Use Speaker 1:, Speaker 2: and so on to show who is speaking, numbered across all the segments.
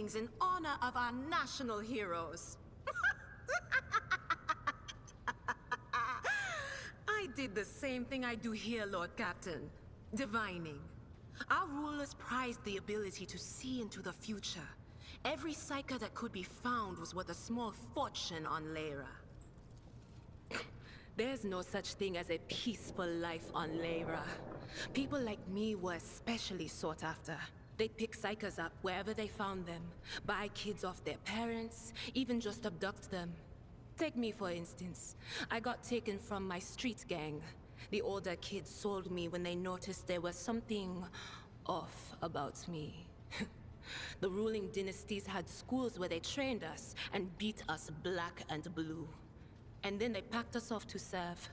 Speaker 1: in honor of our national heroes. I did the same thing I do here, Lord Captain. Divining. Our rulers prized the ability to see into the future. Every psyker that could be found was worth a small fortune on Lyra. There's no such thing as a peaceful life on Lyra. People like me were especially sought after. They'd pick psychers up wherever they found them, buy kids off their parents, even just abduct them. Take me for instance. I got taken from my street gang. The older kids sold me when they noticed there was something off about me. The ruling dynasties had schools where they trained us and beat us black and blue. And then they packed us off to serve.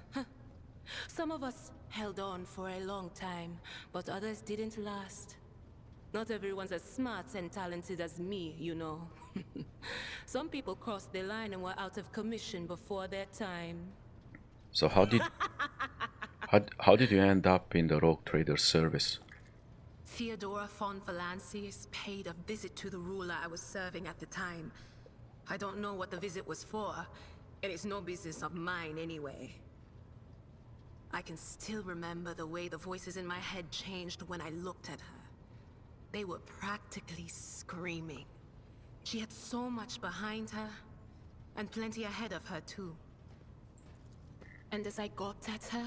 Speaker 1: Some of us held on for a long time, but others didn't last. Not everyone's as smart and talented as me, you know. Some people crossed the line and were out of commission before their time.
Speaker 2: So how did you end up in the rogue trader service?
Speaker 1: Theodora von Valancius paid a visit to the ruler I was serving at the time. I don't know what the visit was for, and it's no business of mine anyway. I can still remember the way the voices in my head changed when I looked at her. They were practically screaming. She had so much behind her, and plenty ahead of her too. And as I gawped at her,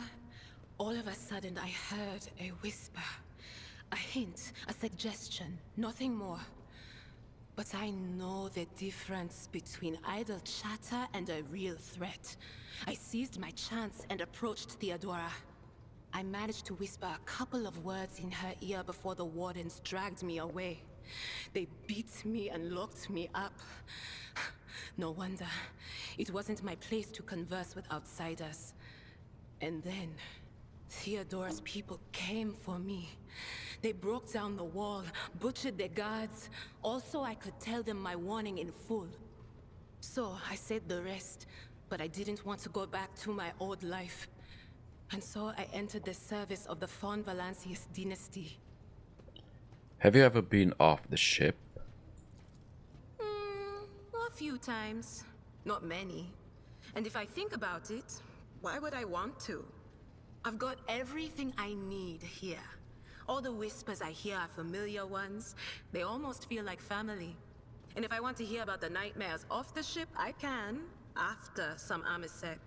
Speaker 1: all of a sudden I heard a whisper. A hint, a suggestion, nothing more. But I know the difference between idle chatter and a real threat. I seized my chance and approached Theodora. I managed to whisper a couple of words in her ear before the wardens dragged me away. They beat me and locked me up. No wonder. It wasn't my place to converse with outsiders. And then, Theodora's people came for me. They broke down the wall, butchered their guards. Also, I could tell them my warning in full. So, I said the rest, but I didn't want to go back to my old life. And so I entered the service of the von Valancius dynasty.
Speaker 2: Have you ever been off the ship?
Speaker 1: A few times. Not many. And if I think about it, why would I want to? I've got everything I need here. All the whispers I hear are familiar ones. They almost feel like family. And if I want to hear about the nightmares off the ship, I can. After some Amasek.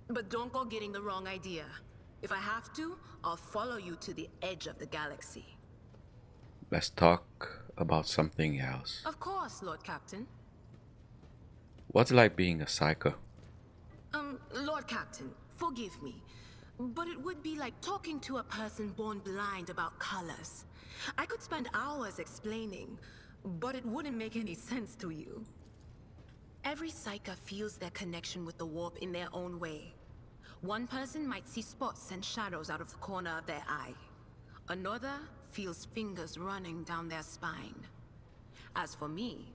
Speaker 1: But don't go getting the wrong idea. If I have to, I'll follow you to the edge of the galaxy.
Speaker 2: Let's talk about something else.
Speaker 1: Of course, Lord Captain.
Speaker 2: What's it like being a psyker?
Speaker 1: Lord Captain, forgive me. But it would be like talking to a person born blind about colors. I could spend hours explaining, but it wouldn't make any sense to you. Every psyker feels their connection with the warp in their own way. One person might see spots and shadows out of the corner of their eye. Another feels fingers running down their spine. As for me,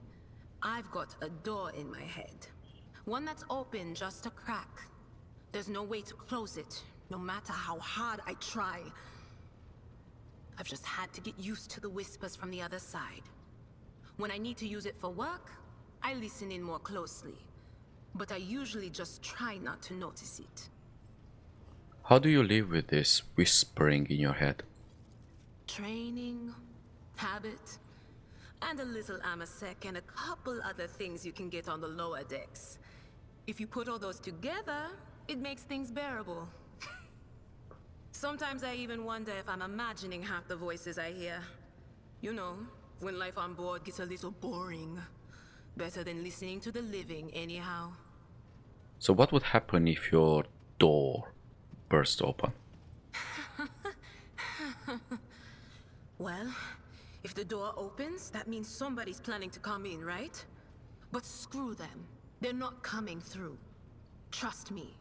Speaker 1: I've got a door in my head. One that's open just a crack. There's no way to close it, no matter how hard I try. I've just had to get used to the whispers from the other side. When I need to use it for work, I listen in more closely. But I usually just try not to notice it.
Speaker 2: How do you live with this whispering in your head?
Speaker 1: Training, habit, and a little Amasek and a couple other things you can get on the lower decks. If you put all those together, it makes things bearable. Sometimes I even wonder if I'm imagining half the voices I hear. You know, when life on board gets a little boring. Better than listening to the living, anyhow.
Speaker 2: So what would happen if your door burst open?
Speaker 1: Well, if the door opens, that means somebody's planning to come in, right? But screw them. They're not coming through. Trust me.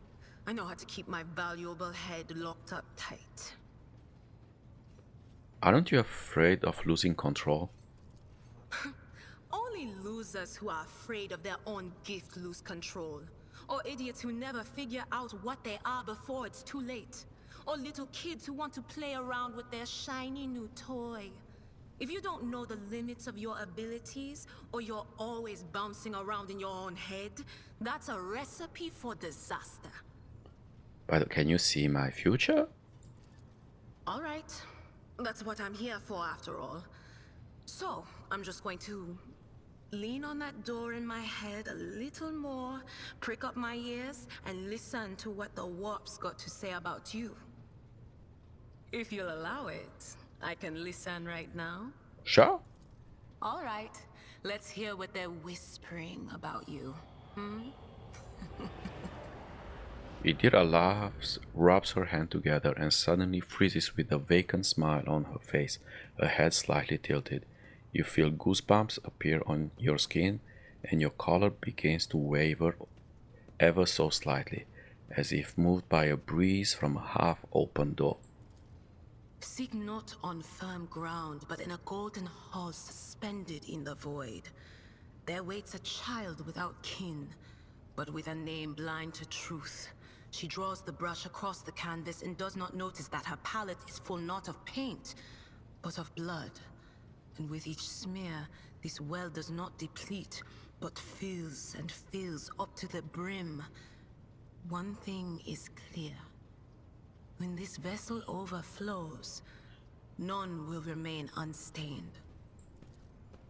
Speaker 1: I know how to keep my valuable head locked up tight.
Speaker 2: Aren't you afraid of losing control?
Speaker 1: Only losers who are afraid of their own gift lose control. Or idiots who never figure out what they are before it's too late. Or little kids who want to play around with their shiny new toy. If you don't know the limits of your abilities, or you're always bouncing around in your own head, that's a recipe for disaster.
Speaker 2: But can you see my future?
Speaker 1: All right. That's what I'm here for, after all. So, I'm just going to lean on that door in my head a little more, prick up my ears, and listen to what the warp's got to say about you. If you'll allow it, I can listen right now.
Speaker 2: Sure.
Speaker 1: All right. Let's hear what they're whispering about you.
Speaker 2: Idira laughs, rubs her hand together, and suddenly freezes with a vacant smile on her face, her head slightly tilted. You feel goosebumps appear on your skin, and your color begins to waver ever so slightly, as if moved by a breeze from a half-open door.
Speaker 1: Seek not on firm ground, but in a golden hall suspended in the void. There waits a child without kin, but with a name blind to truth. She draws the brush across the canvas and does not notice that her palette is full not of paint, but of blood. And with each smear, this well does not deplete, but fills and fills up to the brim. One thing is clear. When this vessel overflows, none will remain unstained.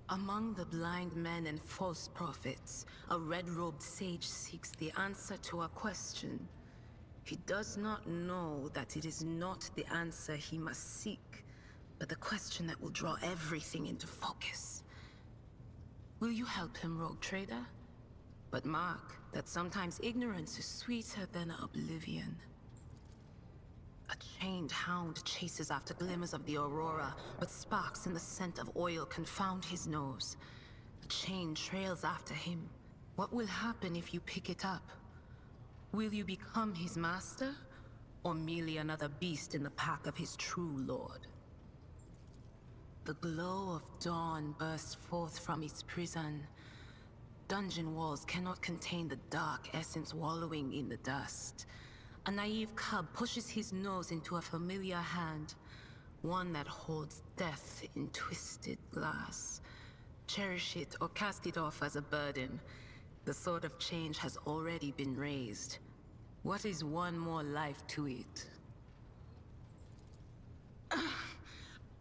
Speaker 1: Among the blind men and false prophets, a red-robed sage seeks the answer to a question. He does not know that it is not the answer he must seek, but the question that will draw everything into focus. Will you help him, rogue trader? But mark that sometimes ignorance is sweeter than oblivion. A chained hound chases after glimmers of the aurora, but sparks in the scent of oil confound his nose. A chain trails after him. What will happen if you pick it up? Will you become his master, or merely another beast in the pack of his true lord? The glow of dawn bursts forth from its prison. Dungeon walls cannot contain the dark essence wallowing in the dust. A naive cub pushes his nose into a familiar hand, one that holds death in twisted glass. Cherish it or cast it off as a burden. The sword of change has already been raised. What is one more life to it?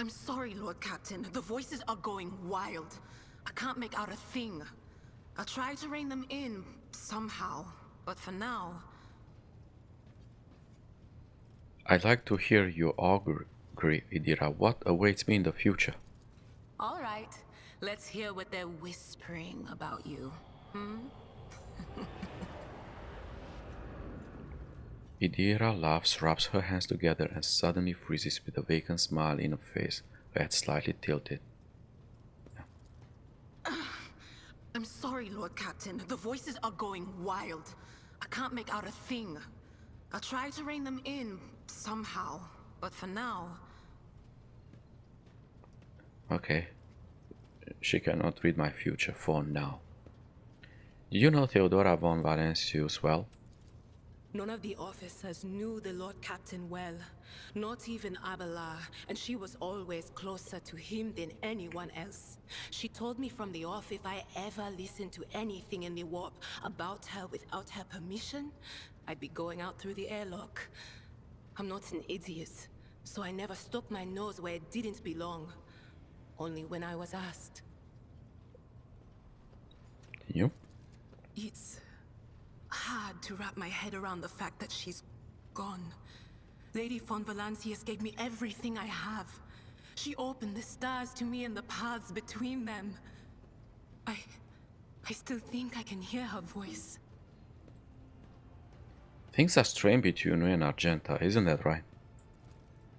Speaker 1: I'm sorry, Lord Captain. The voices are going wild. I can't make out a thing. I'll try to rein them in, somehow. But for now...
Speaker 2: I'd like to hear your augury, Idira. What awaits me in the future?
Speaker 1: All right. Let's hear what they're whispering about you.
Speaker 2: Idira laughs, rubs her hands together, and suddenly freezes with a vacant smile in her face, her head slightly tilted.
Speaker 1: I'm sorry, Lord Captain. The voices are going wild. I can't make out a thing. I'll try to rein them in, somehow. But for now...
Speaker 2: Okay. She cannot read my future for now. Do you know Theodora von Valancius well?
Speaker 1: None of the officers knew the Lord Captain well. Not even Abelard, and she was always closer to him than anyone else. She told me from the off if I ever listened to anything in the warp about her without her permission, I'd be going out through the airlock. I'm not an idiot, so I never stuck my nose where it didn't belong. Only when I was asked.
Speaker 2: You?
Speaker 1: It's hard to wrap my head around the fact that she's gone. Lady von Valancius gave me everything I have. She opened the stars to me and the paths between them. I still think I can hear her voice.
Speaker 2: Things are strange between you and Argenta, isn't that right?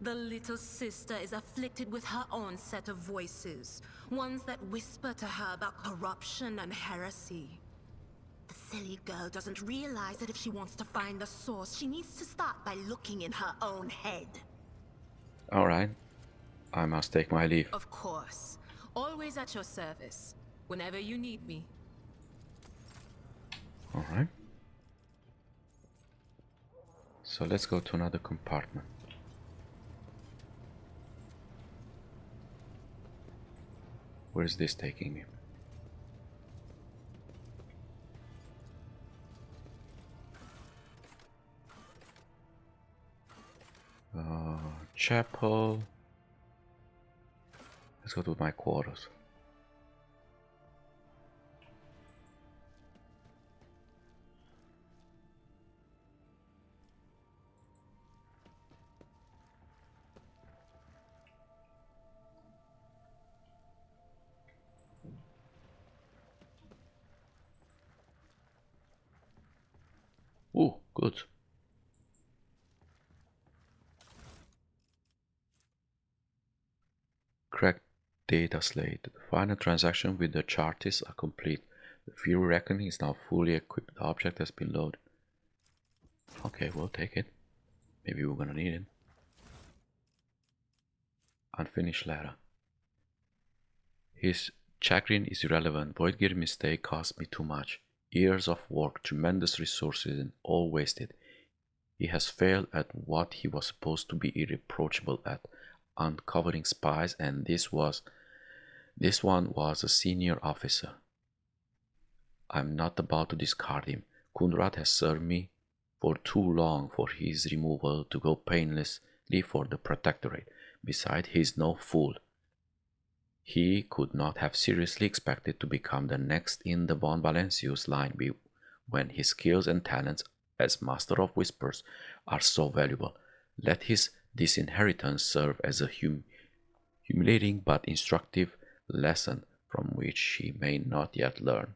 Speaker 1: The little sister is afflicted with her own set of voices. Ones that whisper to her about corruption and heresy. The silly girl doesn't realize that if she wants to find the source, she needs to start by looking in her own head.
Speaker 2: Alright. I must take my leave.
Speaker 1: Of course. Always at your service. Whenever you need me.
Speaker 2: Alright. So let's go to another compartment. Where is this taking me? Chapel. Let's go to my quarters. Ooh, good. Cracked data slate. The final transaction with the chartists are complete. The Fury Reckoning is now fully equipped. The object has been loaded. Okay, we'll take it. Maybe we're gonna need it. Unfinished letter. His chagrin is irrelevant. Voidgear mistake cost me too much. Years of work, tremendous resources, and all wasted. He has failed at what he was supposed to be irreproachable at, uncovering spies, and this one was a senior officer. I'm not about to discard him. Kunrad has served me for too long for his removal to go painlessly for the Protectorate. Besides, he is no fool. He could not have seriously expected to become the next in the von Valancius line when his skills and talents as Master of Whispers are so valuable. Let his disinheritance serve as a humiliating but instructive lesson from which he may not yet learn.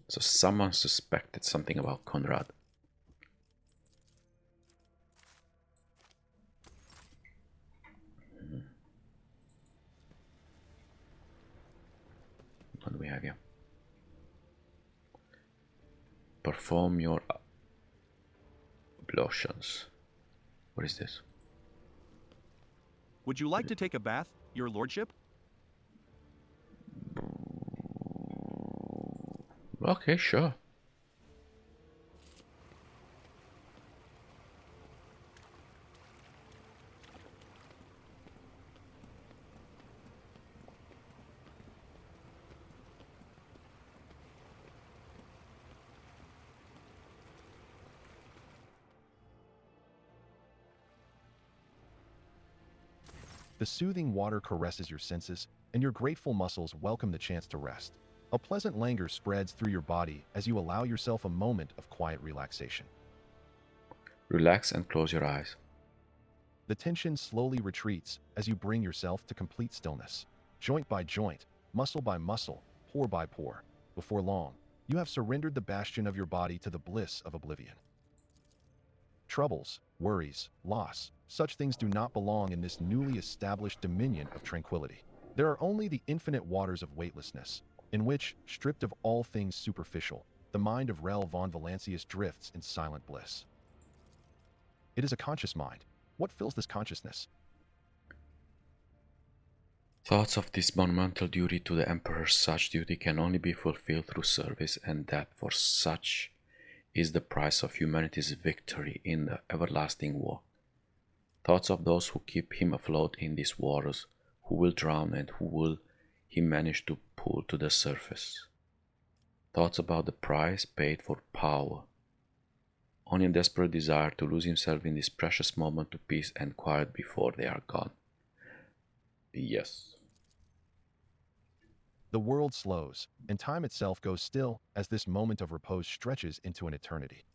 Speaker 2: So someone suspected something about Conrad. What do we have here? Perform your ablutions. What is this?
Speaker 3: Would you like to take a bath, your lordship?
Speaker 2: Okay, sure.
Speaker 4: The soothing water caresses your senses, and your grateful muscles welcome the chance to rest. A pleasant languor spreads through your body as you allow yourself a moment of quiet relaxation.
Speaker 2: Relax and close your eyes.
Speaker 4: The tension slowly retreats as you bring yourself to complete stillness. Joint by joint, muscle by muscle, pore by pore. Before long, you have surrendered the bastion of your body to the bliss of oblivion. Troubles, worries, loss, such things do not belong in this newly established dominion of tranquility. There are only the infinite waters of weightlessness, in which, stripped of all things superficial, the mind of Rel von Valancius drifts in silent bliss. It is a conscious mind. What fills this consciousness?
Speaker 2: Thoughts of this monumental duty to the Emperor. Such duty can only be fulfilled through service, and that for such is the price of humanity's victory in the everlasting war. Thoughts of those who keep him afloat in these waters, who will drown and who will he manage to pull to the surface. Thoughts about the price paid for power. Only a desperate desire to lose himself in this precious moment to peace and quiet before they are gone. Yes.
Speaker 4: The world slows, and time itself goes still as this moment of repose stretches into an eternity.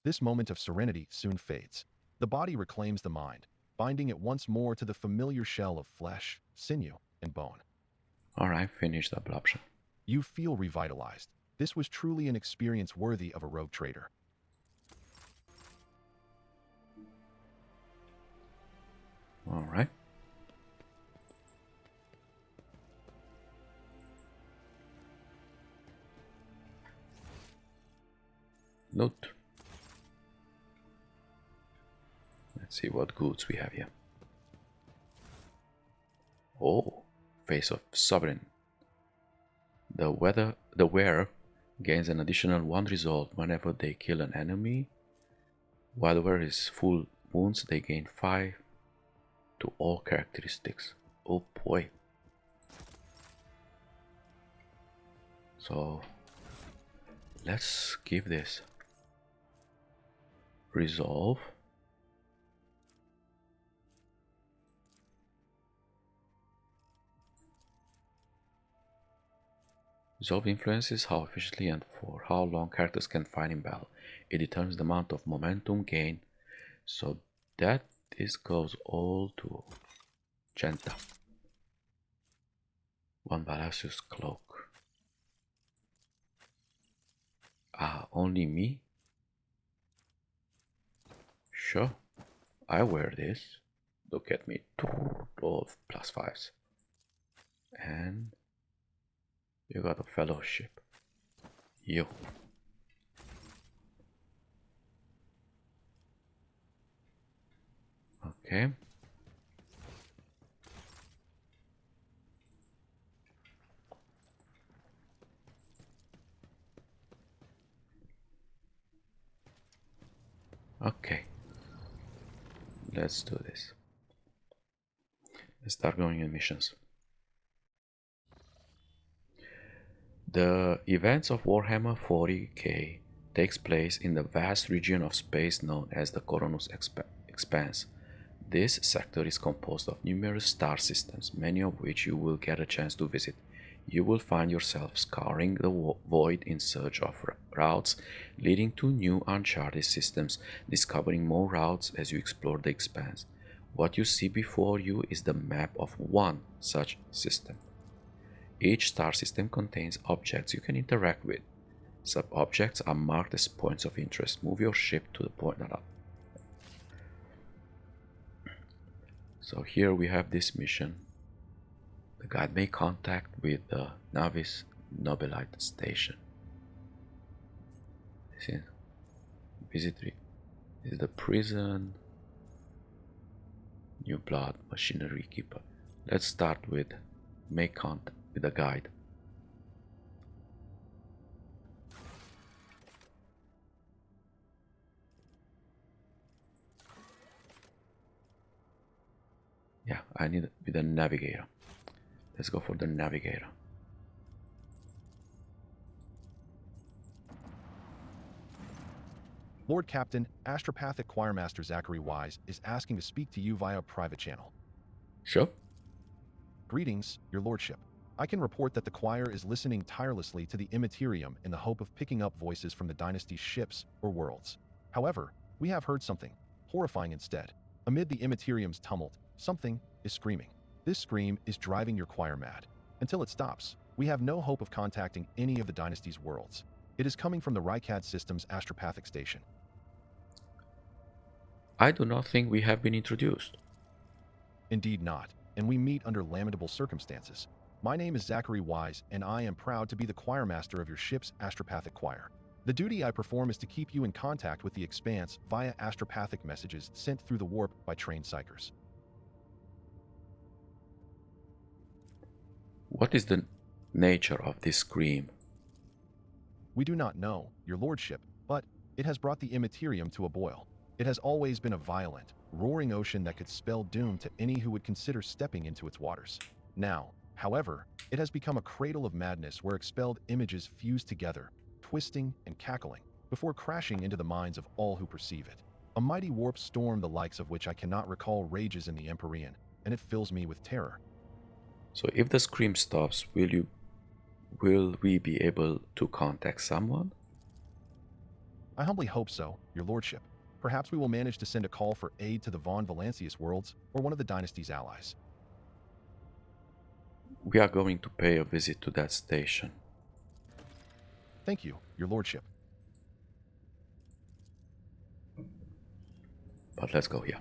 Speaker 4: This moment of serenity soon fades. The body reclaims the mind, binding it once more to the familiar shell of flesh, sinew, and bone.
Speaker 2: Alright, finish the ablution.
Speaker 4: You feel revitalized. This was truly an experience worthy of a rogue trader.
Speaker 2: Alright. Note. Let's see what goods we have here. Oh, Face of Sovereign. The wearer gains an additional 1 result whenever they kill an enemy. While the wearer is full wounds, they gain 5 to all characteristics. Oh boy. So let's give this resolve. Resolve influences how efficiently and for how long characters can fight in battle. It determines the amount of momentum gain. So that this goes all to Genta. One Balasius cloak. Ah, only me? Sure, I wear this. Look at me. All +5s. And you got a fellowship. You. Okay. Okay. Let's do this. Let's start going in missions. The events of Warhammer 40k takes place in the vast region of space known as the Koronus Expanse. This sector is composed of numerous star systems, many of which you will get a chance to visit. You will find yourself scouring the void in search of routes leading to new uncharted systems, discovering more routes as you explore the expanse. What you see before you is the map of one such system. Each star system contains objects you can interact with. Sub-objects are marked as points of interest. Move your ship to the pointed up. So here we have this mission. The guide made contact with the Navis Nobilite station. This is this is the prison. New blood machinery keeper. Let's start with make contact with the guide. Yeah, I need with the Navigator. Let's go for the Navigator.
Speaker 4: Lord Captain, Astropathic Choirmaster Zachary Wise is asking to speak to you via private channel.
Speaker 2: Sure.
Speaker 4: Greetings, your lordship. I can report that the choir is listening tirelessly to the Immaterium in the hope of picking up voices from the dynasty's ships or worlds. However, we have heard something horrifying instead. Amid the Immaterium's tumult, something is screaming. This scream is driving your choir mad. Until it stops, we have no hope of contacting any of the dynasty's worlds. It is coming from the Rykad system's astropathic station.
Speaker 2: I do not think we have been introduced.
Speaker 4: Indeed not, and we meet under lamentable circumstances. My name is Zachary Wise, and I am proud to be the choirmaster of your ship's astropathic choir. The duty I perform is to keep you in contact with the Expanse via astropathic messages sent through the warp by trained psykers.
Speaker 2: What is the nature of this scream?
Speaker 4: We do not know, your lordship, but it has brought the Immaterium to a boil. It has always been a violent, roaring ocean that could spell doom to any who would consider stepping into its waters. Now, however, it has become a cradle of madness where expelled images fuse together, twisting and cackling, before crashing into the minds of all who perceive it. A mighty warp storm the likes of which I cannot recall rages in the Empyrean, and it fills me with terror.
Speaker 2: So if the scream stops, will we be able to contact someone?
Speaker 4: I humbly hope so, your lordship. Perhaps we will manage to send a call for aid to the Von Valancius worlds or one of the dynasty's allies.
Speaker 2: We are going to pay a visit to that station.
Speaker 4: Thank you, your lordship.
Speaker 2: But let's go here.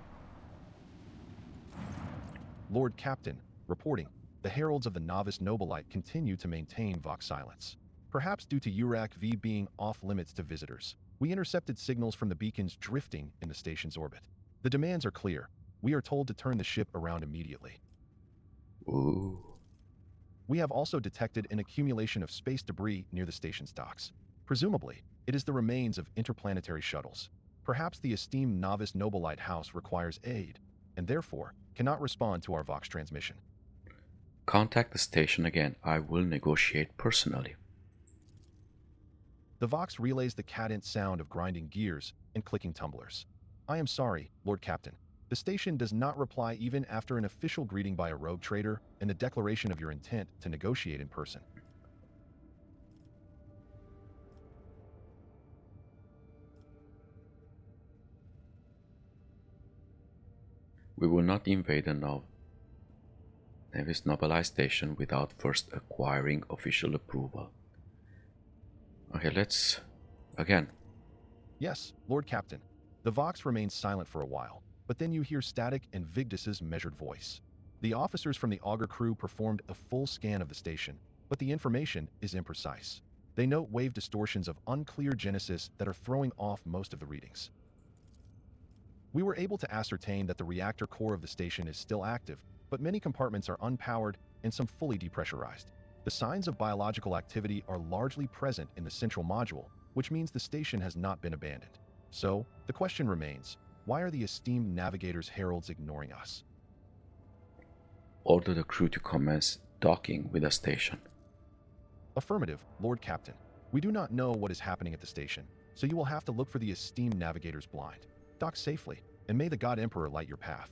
Speaker 4: Lord Captain, reporting. The heralds of the Novice Nobilite continue to maintain Vox silence. Perhaps due to Urak V being off limits to visitors. We intercepted signals from the beacons drifting in the station's orbit. The demands are clear. We are told to turn the ship around immediately.
Speaker 2: Ooh.
Speaker 4: We have also detected an accumulation of space debris near the station's docks. Presumably, it is the remains of interplanetary shuttles. Perhaps the esteemed Novice Nobilite house requires aid, and therefore cannot respond to our Vox transmission.
Speaker 2: Contact the station again. I will negotiate personally.
Speaker 4: The Vox relays the cadent sound of grinding gears and clicking tumblers. I am sorry, Lord Captain. The station does not reply even after an official greeting by a rogue trader and the declaration of your intent to negotiate in person.
Speaker 2: We will not invade the Nevis Nobilized station without first acquiring official approval. Okay, let's... again.
Speaker 4: Yes, Lord Captain. The Vox remains silent for a while, but then you hear static and Vigdis's measured voice. The officers from the Augur crew performed a full scan of the station, but the information is imprecise. They note wave distortions of unclear genesis that are throwing off most of the readings. We were able to ascertain that the reactor core of the station is still active, but many compartments are unpowered and some fully depressurized. The signs of biological activity are largely present in the central module, which means the station has not been abandoned. So, the question remains, why are the esteemed Navigator's heralds ignoring us?
Speaker 2: Order the crew to commence docking with the station.
Speaker 4: Affirmative, Lord Captain. We do not know what is happening at the station, so you will have to look for the esteemed Navigator's blind. Dock safely, and may the God Emperor light your path.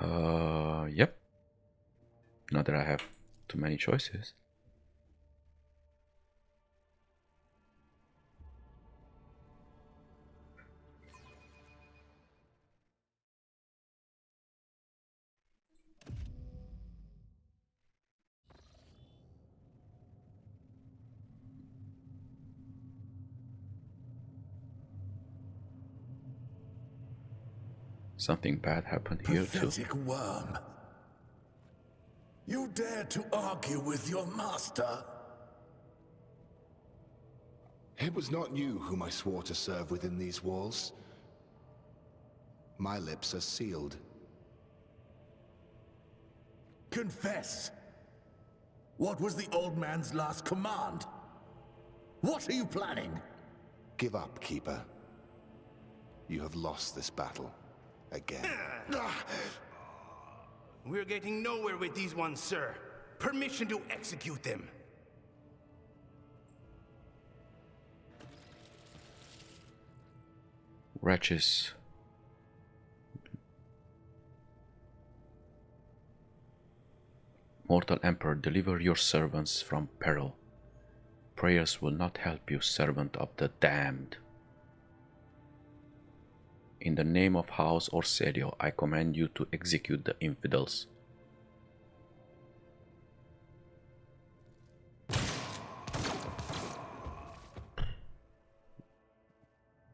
Speaker 2: Yep. Not that I have too many choices. Something bad happened here too.
Speaker 5: Pathetic worm. You dare to argue with your master?
Speaker 6: It was not you whom I swore to serve within these walls. My lips are sealed.
Speaker 5: Confess. What was the old man's last command? What are you planning?
Speaker 6: Give up, Keeper. You have lost this battle. Again.
Speaker 7: We're getting nowhere with these ones, sir. Permission to execute them.
Speaker 2: Wretches. Mortal Emperor, deliver your servants from peril. Prayers will not help you, servant of the damned. In the name of House Orselio, I command you to execute the infidels.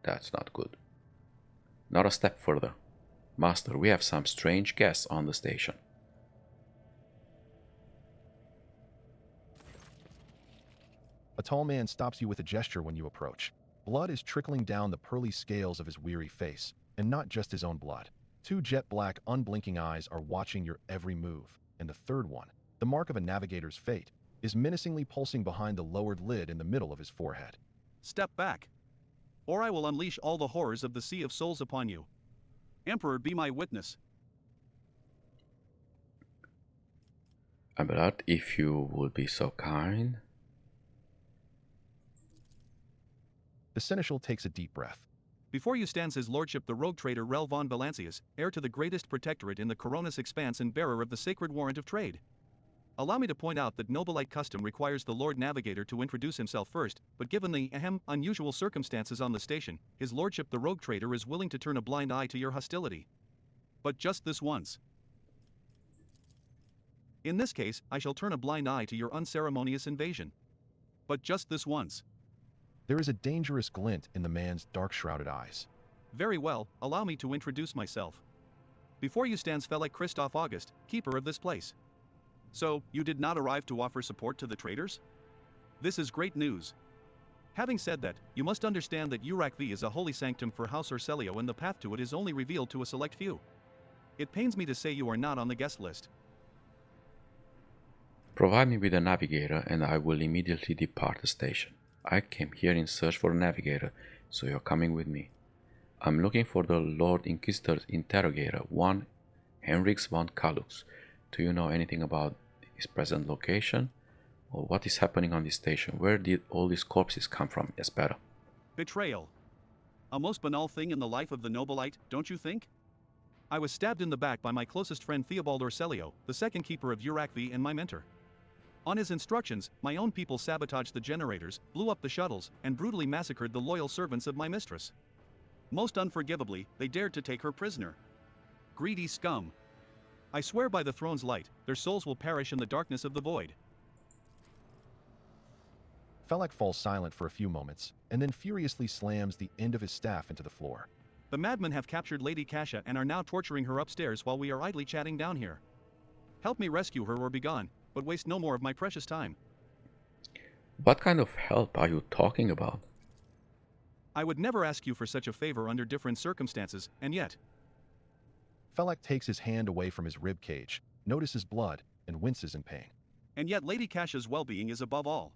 Speaker 2: That's not good. Not a step further. Master, we have some strange guests on the station.
Speaker 4: A tall man stops you with a gesture when you approach. Blood is trickling down the pearly scales of his weary face, and not just his own blood. Two jet-black, unblinking eyes are watching your every move, and the third one, the mark of a navigator's fate, is menacingly pulsing behind the lowered lid in the middle of his forehead.
Speaker 3: Step back, or I will unleash all the horrors of the Sea of Souls upon you. Emperor, be my witness.
Speaker 2: Abelard, if you would be so kind.
Speaker 4: The seneschal takes a deep breath.
Speaker 3: Before you stands his lordship the rogue trader Rel von Valancius, heir to the greatest protectorate in the Koronus Expanse and bearer of the sacred warrant of trade. Allow me to point out that Nobilite custom requires the Lord Navigator to introduce himself first, but given the unusual circumstances on the station, his lordship the rogue trader is willing to turn a blind eye to your hostility. But just this once. In this case, I shall turn a blind eye to your unceremonious invasion. But just this once.
Speaker 4: There is a dangerous glint in the man's dark-shrouded eyes.
Speaker 3: Very well, allow me to introduce myself. Before you stands Felix Christoph August, keeper of this place. So, you did not arrive to offer support to the traders? This is great news. Having said that, you must understand that Urak V is a holy sanctum for House Orselio and the path to it is only revealed to a select few. It pains me to say you are not on the guest list.
Speaker 2: Provide me with a navigator and I will immediately depart the station. I came here in search for a navigator, so you're coming with me. I'm looking for the Lord Inquisitor's interrogator, one Henriks von Kalux. Do you know anything about his present location? Or what is happening on this station? Where did all these corpses come from, Espera?
Speaker 3: Betrayal. A most banal thing in the life of the Nobilite, don't you think? I was stabbed in the back by my closest friend Theobald Orselio, the second keeper of Urakvi and my mentor. On his instructions, my own people sabotaged the generators, blew up the shuttles, and brutally massacred the loyal servants of my mistress. Most unforgivably, they dared to take her prisoner. Greedy scum. I swear by the throne's light, their souls will perish in the darkness of the void.
Speaker 4: Felak falls silent for a few moments, and then furiously slams the end of his staff into the floor.
Speaker 3: The madmen have captured Lady Kasha and are now torturing her upstairs while we are idly chatting down here. Help me rescue her or be gone, but waste no more of my precious time.
Speaker 2: What kind of help are you talking about?
Speaker 3: I would never ask you for such a favor under different circumstances, and yet.
Speaker 4: Felak takes his hand away from his rib cage, notices blood, and winces in pain.
Speaker 3: And yet Lady Kasha's well-being is above all.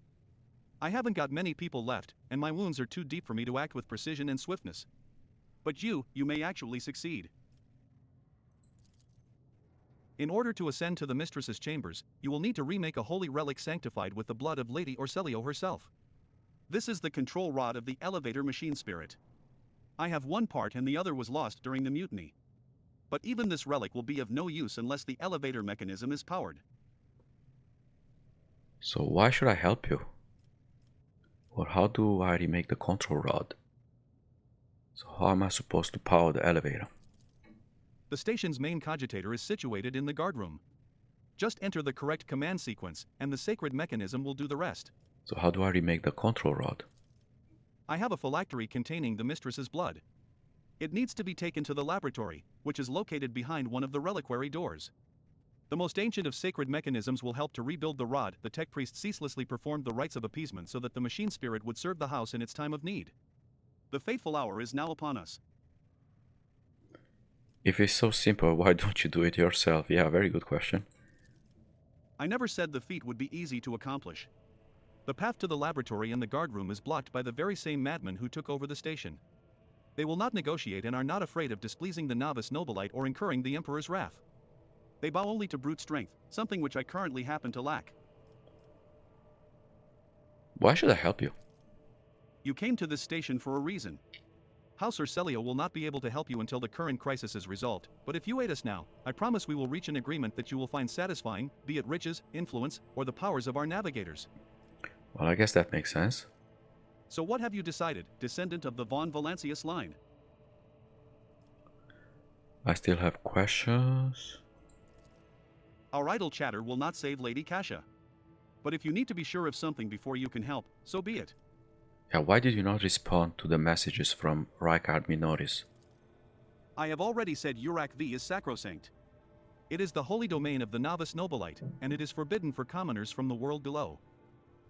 Speaker 3: I haven't got many people left, and my wounds are too deep for me to act with precision and swiftness. But you may actually succeed. In order to ascend to the mistress's chambers, you will need to remake a holy relic sanctified with the blood of Lady Orselio herself. This is the control rod of the elevator machine spirit. I have one part and the other was lost during the mutiny. But even this relic will be of no use unless the elevator mechanism is powered.
Speaker 2: So why should I help you? Or how do I remake the control rod? So how am I supposed to power the elevator?
Speaker 3: The station's main cogitator is situated in the guardroom. Just enter the correct command sequence, and the sacred mechanism will do the rest.
Speaker 2: So how do I remake the control rod?
Speaker 3: I have a phylactery containing the mistress's blood. It needs to be taken to the laboratory, which is located behind one of the reliquary doors. The most ancient of sacred mechanisms will help to rebuild the rod. The tech priest ceaselessly performed the rites of appeasement so that the machine spirit would serve the house in its time of need. The fateful hour is now upon us.
Speaker 2: If it's so simple, why don't you do it yourself? Yeah, very good question.
Speaker 3: I never said the feat would be easy to accomplish. The path to the laboratory and the guardroom is blocked by the very same madmen who took over the station. They will not negotiate and are not afraid of displeasing the novice nobilite or incurring the Emperor's wrath. They bow only to brute strength, something which I currently happen to lack.
Speaker 2: Why should I help you?
Speaker 3: You came to this station for a reason. House Orselio will not be able to help you until the current crisis is resolved, but if you aid us now, I promise we will reach an agreement that you will find satisfying, be it riches, influence, or the powers of our navigators.
Speaker 2: Well, I guess that makes sense.
Speaker 3: So what have you decided, descendant of the von Valancius line?
Speaker 2: I still have questions.
Speaker 3: Our idle chatter will not save Lady Kasha. But if you need to be sure of something before you can help, so be it.
Speaker 2: Yeah, why did you not respond to the messages from Rykard Minoris?
Speaker 3: I have already said Urakvi is sacrosanct. It is the holy domain of the novice nobilite, and it is forbidden for commoners from the world below.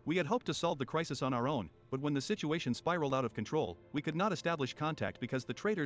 Speaker 3: We had hoped to solve the crisis on our own, but when the situation spiraled out of control, we could not establish contact because the traitors